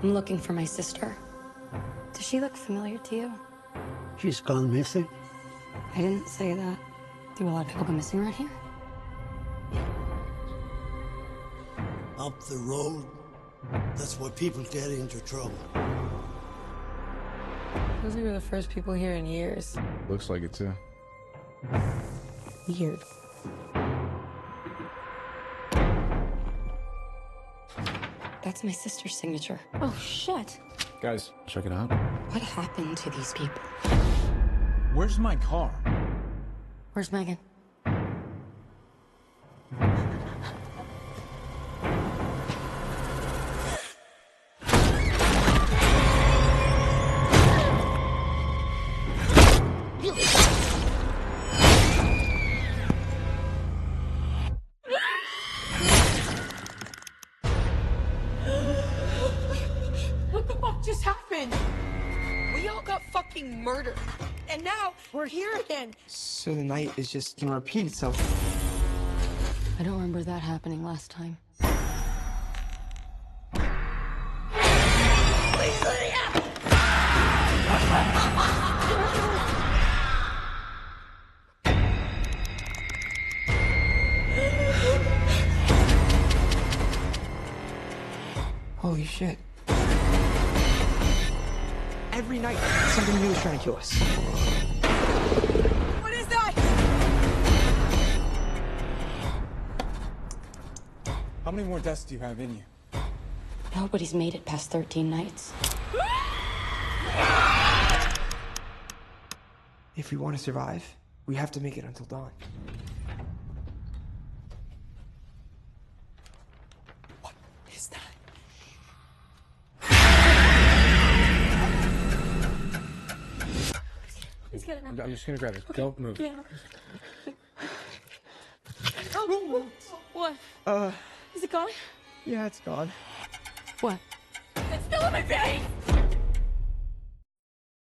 I'm looking for my sister. Does she look familiar to you? She's gone missing. I didn't say that. Do a lot of people go missing around here? Up the road, that's where people get into trouble. Those are the first people here in years. Looks like it too. Weird. That's my sister's signature. Oh, shit. Guys, check it out. What happened to these people? Where's my car? Where's Megan? What the fuck just happened? We all got fucking murdered. And now we're here again. So the night is just gonna repeat itself. I don't remember that happening last time. Holy shit. Every night, something new is trying to kill us. What is that? How many more deaths do you have in you? Nobody's made it past 13 nights. If we want to survive, we have to make it until dawn. What is that? Let's get it now. I'm just gonna grab it. Don't move. Yeah. Oh, what? Is it gone? Yeah, it's gone. What? It's still in my face!